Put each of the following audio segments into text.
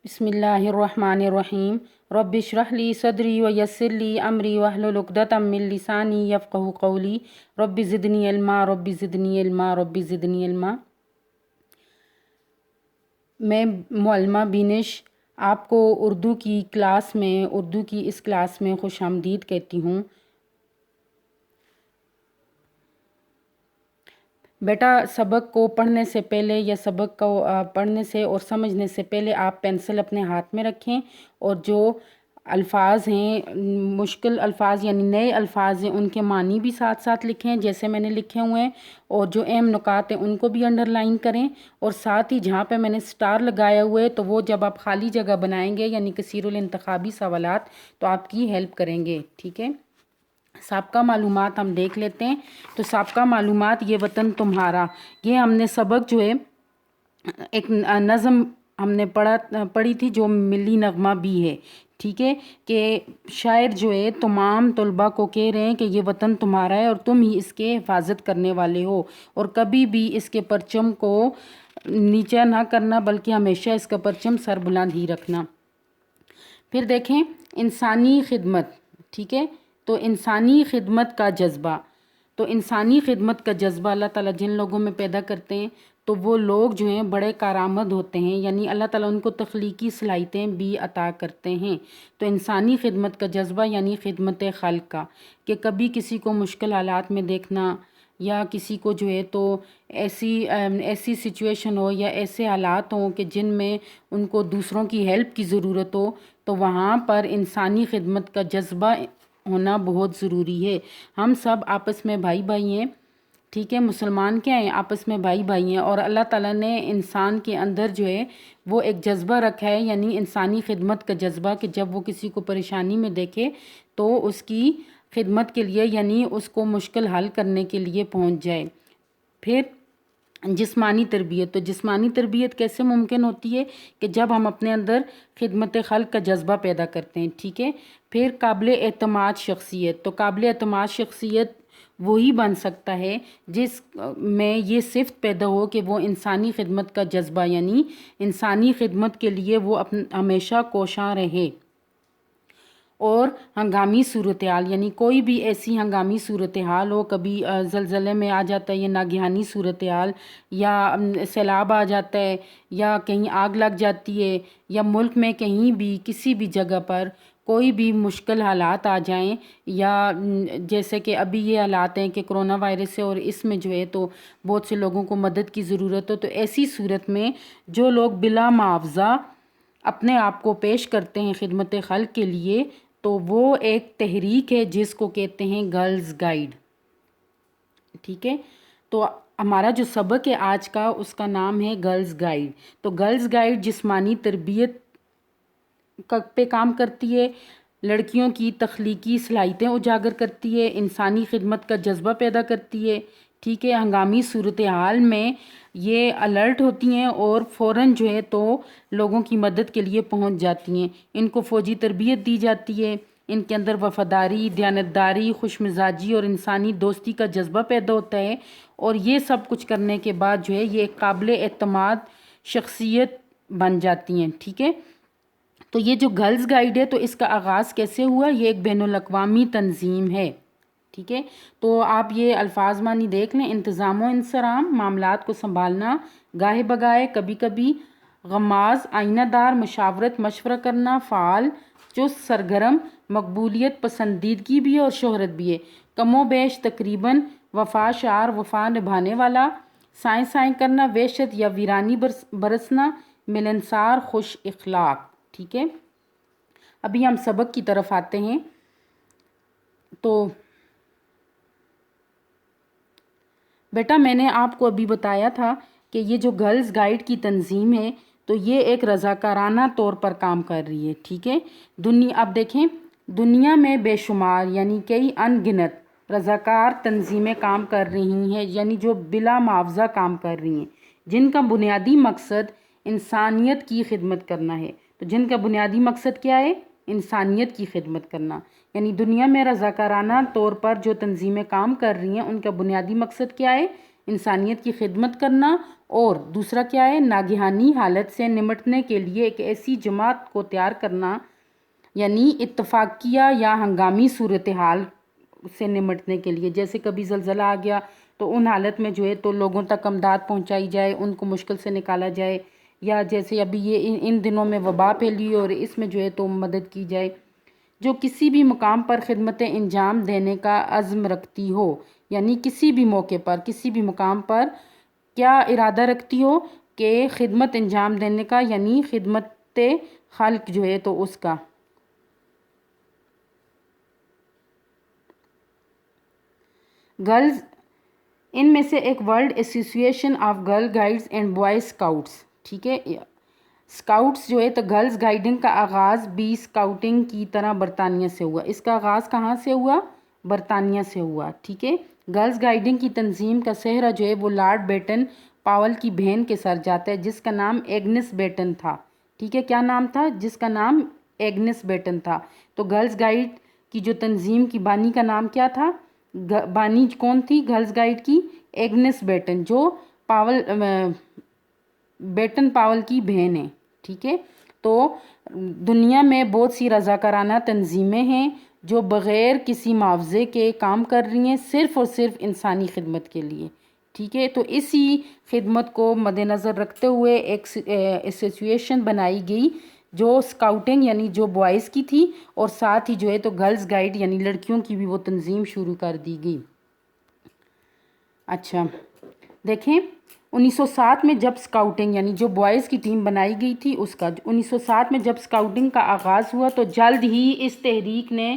بسم اللہ الرحمن الرحیم رب اشرح لی صدری ویسر لی امری واحلل عقدۃ من لسانی یفقہوا قولی رب زدنی علما رب زدنی علما رب زدنی علما۔ میں معلمہ بینش آپ کو اردو کی اس کلاس میں خوش آمدید کہتی ہوں۔ بیٹا سبق کو پڑھنے سے پہلے یا سبق کو پڑھنے سے اور سمجھنے سے پہلے آپ پینسل اپنے ہاتھ میں رکھیں اور جو الفاظ ہیں مشکل الفاظ یعنی نئے الفاظ ہیں ان کے معنی بھی ساتھ ساتھ لکھیں جیسے میں نے لکھے ہوئے ہیں، اور جو اہم نکات ہیں ان کو بھی انڈر لائن کریں، اور ساتھ ہی جہاں پہ میں نے سٹار لگایا ہوئے ہے تو وہ جب آپ خالی جگہ بنائیں گے یعنی کثیر الانتخابی سوالات تو آپ کی ہیلپ کریں گے، ٹھیک ہے۔ سابقہ معلومات ہم دیکھ لیتے ہیں۔ تو سابقہ معلومات یہ وطن تمہارا، یہ ہم نے سبق جو ہے ایک نظم ہم نے پڑھی تھی جو ملی نغمہ بھی ہے، ٹھیک ہے، کہ شاعر جو ہے تمام طلباء کو کہہ رہے ہیں کہ یہ وطن تمہارا ہے اور تم ہی اس کے حفاظت کرنے والے ہو، اور کبھی بھی اس کے پرچم کو نیچے نہ کرنا بلکہ ہمیشہ اس کا پرچم سر بلند ہی رکھنا۔ پھر دیکھیں انسانی خدمت، ٹھیک ہے، تو انسانی خدمت کا جذبہ، تو انسانی خدمت کا جذبہ اللہ تعالیٰ جن لوگوں میں پیدا کرتے ہیں تو وہ لوگ جو ہیں بڑے کارآمد ہوتے ہیں، یعنی اللہ تعالیٰ ان کو تخلیقی صلاحیتیں بھی عطا کرتے ہیں۔ تو انسانی خدمت کا جذبہ یعنی خدمت خلق کا، کہ کبھی کسی کو مشکل حالات میں دیکھنا یا کسی کو جو ہے تو ایسی سچویشن ہو یا ایسے حالات ہوں کہ جن میں ان کو دوسروں کی ہیلپ کی ضرورت ہو، تو وہاں پر انسانی خدمت کا جذبہ ہونا بہت ضروری ہے۔ ہم سب آپس میں بھائی بھائی ہیں، ٹھیک ہے، مسلمان کیا ہیں، آپس میں بھائی بھائی ہیں، اور اللہ تعالیٰ نے انسان کے اندر جو ہے وہ ایک جذبہ رکھا ہے یعنی انسانی خدمت کا جذبہ، کہ جب وہ کسی کو پریشانی میں دیکھے تو اس کی خدمت کے لیے یعنی اس کو مشکل حل کرنے کے لیے پہنچ جائے۔ پھر جسمانی تربیت، تو جسمانی تربیت کیسے ممکن ہوتی ہے کہ جب ہم اپنے اندر خدمت خلق کا جذبہ پیدا کرتے ہیں، ٹھیک ہے۔ پھر قابل اعتماد شخصیت، تو قابل اعتماد شخصیت وہی بن سکتا ہے جس میں یہ صفت پیدا ہو کہ وہ انسانی خدمت کا جذبہ یعنی انسانی خدمت کے لیے وہ ہمیشہ کوشاں رہے، اور ہنگامی صورتحال یعنی کوئی بھی ایسی ہنگامی صورتحال ہو، کبھی زلزلے میں آ جاتا ہے یہ ناگہانی صورتحال، یا سیلاب آ جاتا ہے، یا کہیں آگ لگ جاتی ہے، یا ملک میں کہیں بھی کسی بھی جگہ پر کوئی بھی مشکل حالات آ جائیں، یا جیسے کہ ابھی یہ حالات ہیں کہ کرونا وائرس ہے اور اس میں جو ہے تو بہت سے لوگوں کو مدد کی ضرورت ہو، تو ایسی صورت میں جو لوگ بلا معاوضہ اپنے آپ کو پیش کرتے ہیں خدمت خلق کے لیے تو وہ ایک تحریک ہے جس کو کہتے ہیں گرلز گائیڈ، ٹھیک ہے۔ تو ہمارا جو سبق ہے آج کا اس کا نام ہے گرلز گائیڈ۔ تو گرلز گائیڈ جسمانی تربیت پہ کام کرتی ہے، لڑکیوں کی تخلیقی صلاحیتیں اجاگر کرتی ہے، انسانی خدمت کا جذبہ پیدا کرتی ہے، ٹھیک ہے، ہنگامی صورتحال میں یہ الرٹ ہوتی ہیں اور فوراً جو ہے تو لوگوں کی مدد کے لیے پہنچ جاتی ہیں۔ ان کو فوجی تربیت دی جاتی ہے، ان کے اندر وفاداری، دیانتداری، خوش مزاجی اور انسانی دوستی کا جذبہ پیدا ہوتا ہے، اور یہ سب کچھ کرنے کے بعد جو ہے یہ ایک قابل اعتماد شخصیت بن جاتی ہیں، ٹھیک ہے۔ تو یہ جو گرلز گائیڈ ہے تو اس کا آغاز کیسے ہوا؟ یہ ایک بین الاقوامی تنظیم ہے، ٹھیک ہے۔ تو آپ یہ الفاظ معنی دیکھ لیں: انتظام و انصرام، معاملات کو سنبھالنا، گاہے بگاہے، کبھی کبھی، غماز، آئینہ دار، مشاورت مشورہ کرنا، فعال، چست، سرگرم، مقبولیت، پسندیدگی بھی ہے اور شہرت بھی ہے، کم و بیش، تقریباً، وفا شعار، وفا نبھانے والا، سائیں سائیں کرنا، وحشت یا ویرانی برسنا، ملنسار، خوش اخلاق، ٹھیک ہے۔ ابھی ہم سبق کی طرف آتے ہیں۔ تو بیٹا میں نے آپ کو ابھی بتایا تھا کہ یہ جو گرلز گائیڈ کی تنظیم ہے تو یہ ایک رضاکارانہ طور پر کام کر رہی ہے، ٹھیک ہے۔ اب دیکھیں دنیا میں بے شمار یعنی کئی ان گنت رضاکار تنظیمیں کام کر رہی ہیں، یعنی جو بلا معاوضہ کام کر رہی ہیں، جن کا بنیادی مقصد انسانیت کی خدمت کرنا ہے۔ تو جن کا بنیادی مقصد کیا ہے؟ انسانیت کی خدمت کرنا، یعنی دنیا میں رضاکارانہ طور پر جو تنظیمیں کام کر رہی ہیں ان کا بنیادی مقصد کیا ہے؟ انسانیت کی خدمت کرنا، اور دوسرا کیا ہے، ناگہانی حالت سے نمٹنے کے لیے ایک ایسی جماعت کو تیار کرنا، یعنی اتفاقیہ یا ہنگامی صورتحال سے نمٹنے کے لیے، جیسے کبھی زلزلہ آ گیا تو ان حالت میں جو ہے تو لوگوں تک امداد پہنچائی جائے، ان کو مشکل سے نکالا جائے، یا جیسے ابھی یہ ان دنوں میں وبا پھیلی اور اس میں جو ہے تو مدد کی جائے، جو کسی بھی مقام پر خدمت انجام دینے کا عزم رکھتی ہو، یعنی کسی بھی موقع پر کسی بھی مقام پر کیا ارادہ رکھتی ہو کہ خدمت انجام دینے کا، یعنی خدمت خلق جو ہے تو اس کا۔ گرلز، ان میں سے ایک world association of girl guides and boy scouts, ٹھیک ہے، اسکاؤٹس جو ہے تو گرلز گائیڈنگ کا آغاز بھی اسکاؤٹنگ کی طرح برطانیہ سے ہوا۔ اس کا آغاز کہاں سے ہوا؟ برطانیہ سے ہوا، ٹھیک ہے۔ گرلز گائیڈنگ کی تنظیم کا سہرا جو ہے وہ لارڈ بیٹن پاول کی بہن کے سر جاتا ہے، جس کا نام ایگنس بیٹن تھا، ٹھیک ہے۔ کیا نام تھا؟ جس کا نام ایگنس بیٹن تھا۔ تو گرلز گائیڈ کی جو تنظیم کی بانی کا نام کیا تھا؟ بانی کون تھی گرلز گائیڈ کی؟ ایگنس بیٹن، جو بیٹن پاول کی بہن ہے، ٹھیک ہے۔ تو دنیا میں بہت سی رضاکارانہ تنظیمیں ہیں جو بغیر کسی معاوضے کے کام کر رہی ہیں، صرف اور صرف انسانی خدمت کے لیے، ٹھیک ہے۔ تو اسی خدمت کو مد نظر رکھتے ہوئے ایک ایسوسیشن بنائی گئی جو اسکاؤٹنگ یعنی جو بوائز کی تھی، اور ساتھ ہی جو ہے تو گرلز گائیڈ یعنی لڑکیوں کی بھی وہ تنظیم شروع کر دی گئی۔ اچھا دیکھیں، 1907 میں جب اسکاؤٹنگ یعنی جو بوائز کی ٹیم بنائی گئی تھی، اس کا 1907 میں جب اسکاؤٹنگ کا آغاز ہوا تو جلد ہی اس تحریک نے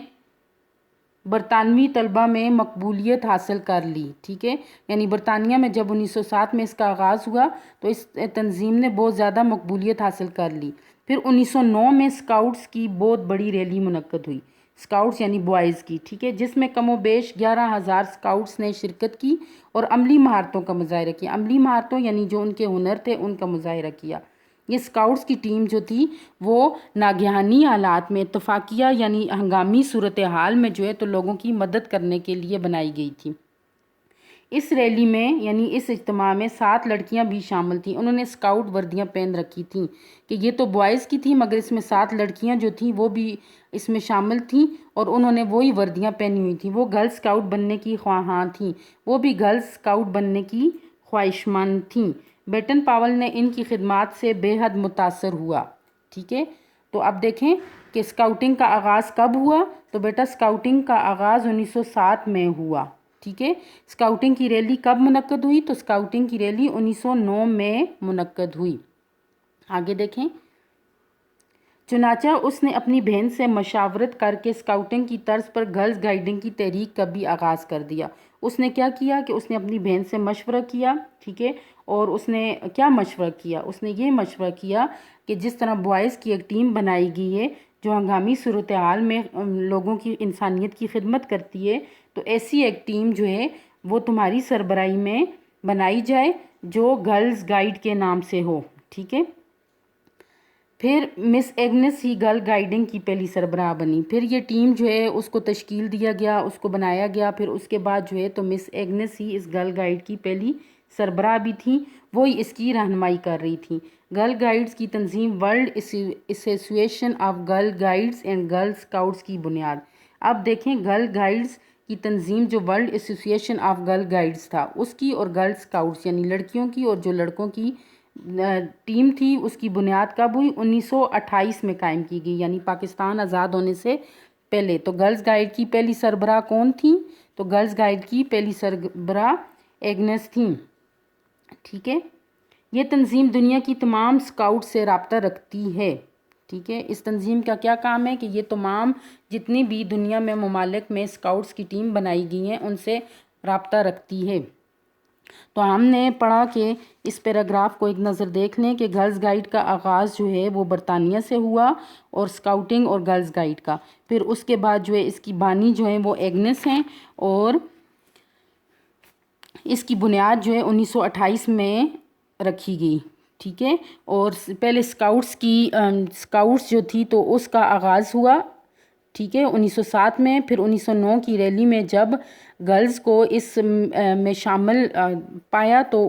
برطانوی طلبہ میں مقبولیت حاصل کر لی، ٹھیک ہے۔ یعنی برطانیہ میں جب 1907 میں اس کا آغاز ہوا تو اس تنظیم نے بہت زیادہ مقبولیت حاصل کر لی۔ پھر 1909 میں اسکاؤٹس کی بہت بڑی ریلی منعقد ہوئی، اسکاؤٹس یعنی بوائز کی، ٹھیک ہے، جس میں کم و بیش 11,000 اسکاؤٹس نے شرکت کی اور عملی مہارتوں کا مظاہرہ کیا۔ عملی مہارتوں یعنی جو ان کے ہنر تھے ان کا مظاہرہ کیا۔ یہ اسکاؤٹس کی ٹیم جو تھی وہ ناگہانی حالات میں اتفاقیہ یعنی ہنگامی صورتحال میں جو ہے تو لوگوں کی مدد کرنے کے لیے بنائی گئی تھی۔ اس ریلی میں یعنی اس اجتماع میں 7 لڑکیاں بھی شامل تھیں۔ انہوں نے اسکاؤٹ وردیاں پہن رکھی تھیں، کہ یہ تو بوائز کی تھی مگر اس میں 7 لڑکیاں جو تھیں وہ بھی اس میں شامل تھیں، اور انہوں نے وہی وردیاں پہنی ہوئی تھیں۔ وہ گرل اسکاؤٹ بننے کی خواہاں تھیں، وہ بھی گرل اسکاؤٹ بننے کی خواہشمند تھیں۔ بیٹن پاول نے ان کی خدمات سے بے حد متاثر ہوا، ٹھیک ہے۔ تو اب دیکھیں کہ اسکاؤٹنگ کا آغاز کب ہوا؟ تو بیٹا اسکاؤٹنگ کا آغاز 1907 میں ہوا، ٹھیک ہے۔ اسکاؤٹنگ کی ریلی کب منعقد ہوئی؟ تو اسکاؤٹنگ کی ریلی 1909 میں منعقد ہوئی۔ آگے دیکھیں، چنانچہ اس نے اپنی بہن سے مشاورت کر کے اسکاؤٹنگ کی طرز پر گرلز گائیڈنگ کی تحریک کا بھی آغاز کر دیا۔ اس نے کیا کیا کہ اس نے اپنی بہن سے مشورہ کیا، ٹھیک ہے، اور اس نے کیا مشورہ کیا؟ اس نے یہ مشورہ کیا کہ جس طرح بوائز کی ایک ٹیم بنائی گئی ہے جو ہنگامی صورتحال میں لوگوں کی انسانیت کی خدمت کرتی ہے، تو ایسی ایک ٹیم جو ہے وہ تمہاری سربراہی میں بنائی جائے جو گرلز گائیڈ کے نام سے ہو، ٹھیک ہے۔ پھر مس ایگنس ہی گرل گائیڈنگ کی پہلی سربراہ بنی۔ پھر یہ ٹیم جو ہے اس کو تشکیل دیا گیا، اس کو بنایا گیا۔ پھر اس کے بعد جو ہے تو مس ایگنس ہی اس گرل گائیڈ کی پہلی سربراہ بھی تھیں، وہی اس کی رہنمائی کر رہی تھیں۔ گرل گائیڈز کی تنظیم world association of girl guides and girl scouts کی بنیاد۔ اب دیکھیں گرل گائیڈز کی تنظیم جو world association of girl guides تھا اس کی، اور گرل اسکاؤٹس یعنی لڑکیوں کی اور جو لڑکوں کی ٹیم تھی، اس کی بنیاد کب ہوئی؟ 1928 میں قائم کی گئی، یعنی پاکستان آزاد ہونے سے پہلے۔ تو گرلز گائیڈ کی پہلی سربراہ کون تھیں؟ تو گرلز گائیڈ کی پہلی سربراہ ایگنس تھیں، ٹھیک ہے۔ یہ تنظیم دنیا کی تمام اسکاؤٹ سے رابطہ رکھتی ہے، ٹھیک ہے۔ اس تنظیم کا کیا کام ہے کہ یہ تمام جتنی بھی دنیا میں ممالک میں اسکاؤٹس کی ٹیم بنائی گئی ہیں ان سے رابطہ رکھتی ہے۔ تو ہم نے پڑھا کہ اس پیراگراف کو ایک نظر دیکھ لیں کہ گرلز گائیڈ کا آغاز جو ہے وہ برطانیہ سے ہوا، اور اسکاؤٹنگ اور گرلز گائیڈ کا۔ پھر اس کے بعد جو ہے اس کی بانی جو ہے وہ ایگنس ہیں، اور اس کی بنیاد جو ہے 1928 میں رکھی گئی، ٹھیک ہے۔ اور پہلے اسکاؤٹس جو تھی تو اس کا آغاز ہوا، ٹھیک ہے، 1907 میں۔ پھر 1909 کی ریلی میں جب گرلز کو اس میں شامل پایا تو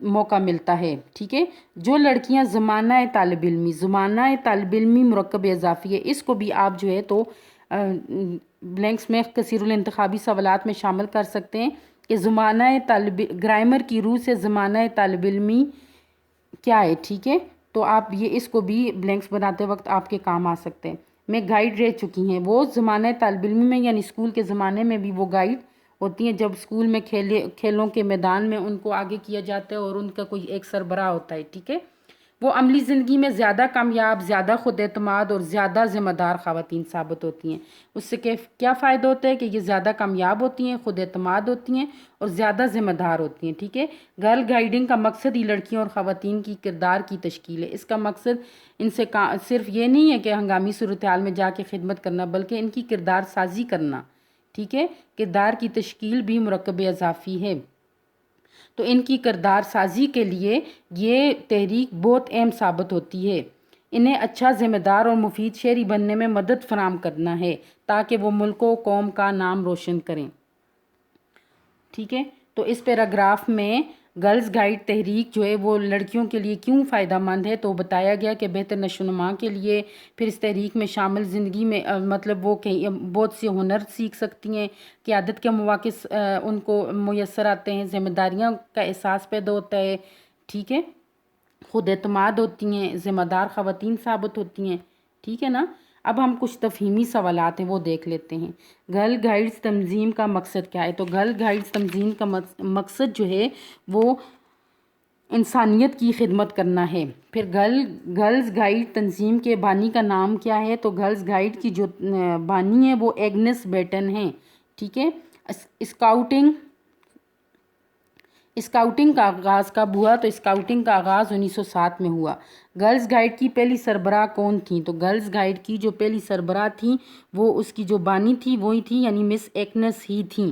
موقع ملتا ہے، ٹھیک ہے۔ جو لڑکیاں زمانہ طالب علمی مرکب اضافی ہے، اس کو بھی آپ جو ہے تو بلینکس میں کثیر الانتخابی سوالات میں شامل کر سکتے ہیں کہ گرامر کی روح سے زمانہ طالب علمی کیا ہے، ٹھیک ہے۔ تو آپ یہ اس کو بھی بلینکس بناتے وقت آپ کے کام آ سکتے ہیں۔ میں گائیڈ رہ چکی ہیں، وہ زمانہ طالب علمی میں یعنی اسکول کے زمانے میں بھی وہ گائیڈ ہوتی ہیں جب اسکول میں کھیلوں کے میدان میں ان کو آگے کیا جاتا ہے اور ان کا کوئی ایک سربراہ ہوتا ہے، ٹھیک ہے۔ وہ عملی زندگی میں زیادہ کامیاب، زیادہ خود اعتماد اور زیادہ ذمہ دار خواتین ثابت ہوتی ہیں۔ اس سے کیا فائدہ ہوتا ہے کہ یہ زیادہ کامیاب ہوتی ہیں، خود اعتماد ہوتی ہیں اور زیادہ ذمہ دار ہوتی ہیں، ٹھیک ہے۔ گرل گائیڈنگ کا مقصد ہی لڑکیوں اور خواتین کی کردار کی تشکیل ہے۔ اس کا مقصد ان سے صرف یہ نہیں ہے کہ ہنگامی صورتحال میں جا کے خدمت کرنا، بلکہ ان کی کردار سازی کرنا، ٹھیک ہے۔ کردار کی تشکیل بھی مرکب اضافی ہے، تو ان کی کردار سازی کے لیے یہ تحریک بہت اہم ثابت ہوتی ہے۔ انہیں اچھا، ذمہ دار اور مفید شہری بننے میں مدد فراہم کرنا ہے تاکہ وہ ملک و قوم کا نام روشن کریں، ٹھیک ہے۔ تو اس پیراگراف میں گرلز گائیڈ تحریک جو ہے وہ لڑکیوں کے لیے کیوں فائدہ مند ہے تو بتایا گیا کہ بہتر نشو و نما کے لیے، پھر اس تحریک میں شامل زندگی میں مطلب وہ بہت سے ہنر سیکھ سکتی ہیں، قیادت کے مواقع ان کو میسر آتے ہیں، ذمہ داریاں کا احساس پیدا ہوتا ہے، ٹھیک ہے، خود اعتماد ہوتی ہیں، ذمہ دار خواتین ثابت ہوتی ہیں، ٹھیک ہے نا۔ اب ہم کچھ تفہیمی سوالات ہیں وہ دیکھ لیتے ہیں۔ گرل گائیڈز تنظیم کا مقصد کیا ہے؟ تو گرل گائیڈز تنظیم کا مقصد جو ہے وہ انسانیت کی خدمت کرنا ہے۔ پھر گرلز گائیڈ تنظیم کے بانی کا نام کیا ہے؟ تو گرلز گائیڈ کی جو بانی ہے وہ ایگنس بیٹن ہیں، ٹھیک ہے۔ اسکاؤٹنگ کا آغاز کب ہوا؟ تو اسکاؤٹنگ کا آغاز 1907 میں ہوا۔ گرلز گائیڈ کی پہلی سربراہ کون تھیں؟ تو گرلز گائیڈ کی جو پہلی سربراہ تھیں وہ اس کی جو بانی تھی وہی تھی، یعنی مس ایگنس ہی تھیں،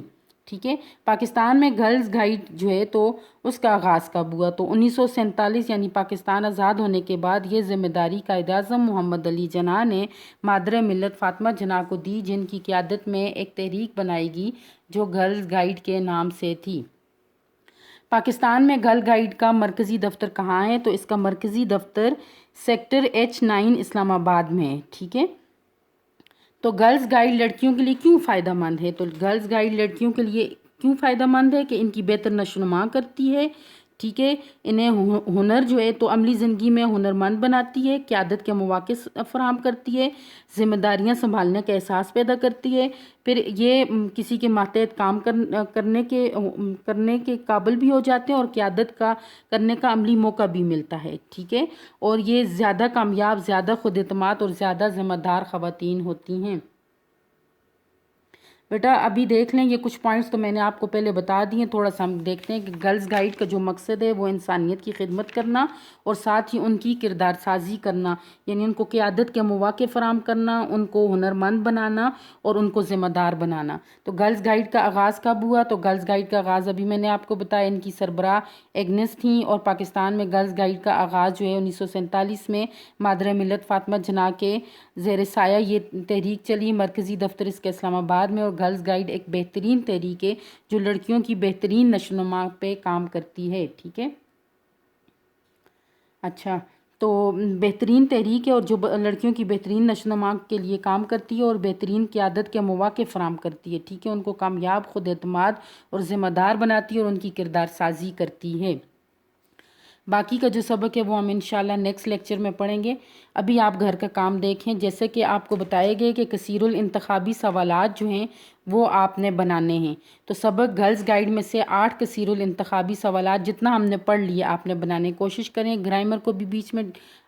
ٹھیک ہے۔ پاکستان میں گرلز گائیڈ جو ہے تو اس کا آغاز کب ہوا؟ تو 1947 یعنی پاکستان آزاد ہونے کے بعد یہ ذمہ داری قائد اعظم محمد علی جناح نے مادر ملت فاطمہ جناح کو دی، جن کی قیادت میں ایک تحریک بنائی گئی جو گرلز گائیڈ کے نام سے تھی۔ پاکستان میں گرل گائیڈ کا مرکزی دفتر کہاں ہے؟ تو اس کا مرکزی دفتر سیکٹر H9 اسلام آباد میں ہے، ٹھیک ہے۔ تو گرلز گائیڈ لڑکیوں کے لیے کیوں فائدہ مند ہے؟ تو گرلز گائیڈ لڑکیوں کے لیے کیوں فائدہ مند ہے کہ ان کی بہتر نشو و نما کرتی ہے، ٹھیک ہے۔ انہیں ہنر جو ہے تو عملی زندگی میں ہنرمند بناتی ہے، قیادت کے مواقع فراہم کرتی ہے، ذمہ داریاں سنبھالنے کا احساس پیدا کرتی ہے، پھر یہ کسی کے ماتحت کام کرنے کے قابل بھی ہو جاتے ہیں اور قیادت کرنے کا عملی موقع بھی ملتا ہے، ٹھیک ہے۔ اور یہ زیادہ کامیاب، زیادہ خود اعتماد اور زیادہ ذمہ دار خواتین ہوتی ہیں۔ بیٹا ابھی دیکھ لیں، یہ کچھ پوائنٹس تو میں نے آپ کو پہلے بتا دیے، تھوڑا سا ہم دیکھتے ہیں کہ گرلز گائیڈ کا جو مقصد ہے وہ انسانیت کی خدمت کرنا اور ساتھ ہی ان کی کردار سازی کرنا، یعنی ان کو قیادت کے مواقع فراہم کرنا، ان کو ہنرمند بنانا اور ان کو ذمہ دار بنانا۔ تو گرلز گائیڈ کا آغاز کب ہوا؟ تو گرلز گائیڈ کا آغاز ابھی میں نے آپ کو بتایا، ان کی سربراہ ایگنس تھیں، اور پاکستان میں گرلز گائیڈ کا آغاز جو ہے 1947 میں مادر ملت فاطمہ جناح کے زیر سایہ یہ تحریک چلی، مرکزی دفتر اس کے اسلام آباد میں۔ اور گرلز گائیڈ ایک بہترین تحریک ہے جو لڑکیوں کی بہترین نشو و نما پہ کام کرتی ہے، ٹھیک ہے۔ اچھا، تو بہترین تحریک ہے اور جو لڑکیوں کی بہترین نشو و نما کے لیے کام کرتی ہے اور بہترین قیادت کے مواقع فراہم کرتی ہے، ٹھیک ہے، ان کو کامیاب، خود اعتماد اور ذمہ دار بناتی ہے اور ان کی کردار سازی کرتی ہے۔ باقی کا جو سبق ہے وہ ہم انشاءاللہ نیکسٹ لیکچر میں پڑھیں گے۔ ابھی آپ گھر کا کام دیکھیں، جیسے کہ آپ کو بتائے گئے کہ کثیر الانتخابی سوالات جو ہیں وہ آپ نے بنانے ہیں۔ تو سبق گرلز گائیڈ میں سے 8 کثیر الانتخابی سوالات جتنا ہم نے پڑھ لیا آپ نے بنانے کی کوشش کریں، گرامر کو بھی بیچ میں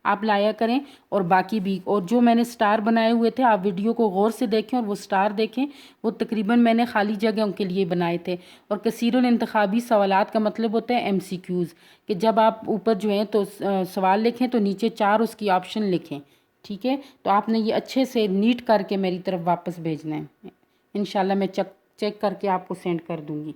آپ لایا کریں اور باقی بھی، اور جو میں نے سٹار بنائے ہوئے تھے آپ ویڈیو کو غور سے دیکھیں اور وہ سٹار دیکھیں، وہ تقریباً میں نے خالی جگہوں کے لیے بنائے تھے۔ اور کثیر الانتخابی سوالات کا مطلب ہوتا ہے MCQs، کہ جب آپ اوپر جو ہیں تو سوال لکھیں تو نیچے 4 اس کی آپشن لکھیں، ٹھیک ہے۔ تو آپ نے یہ اچھے سے نیٹ کر کے میری طرف واپس بھیجنا ہے، انشاءاللہ میں چیک کر کے آپ کو سینڈ کر دوں گی۔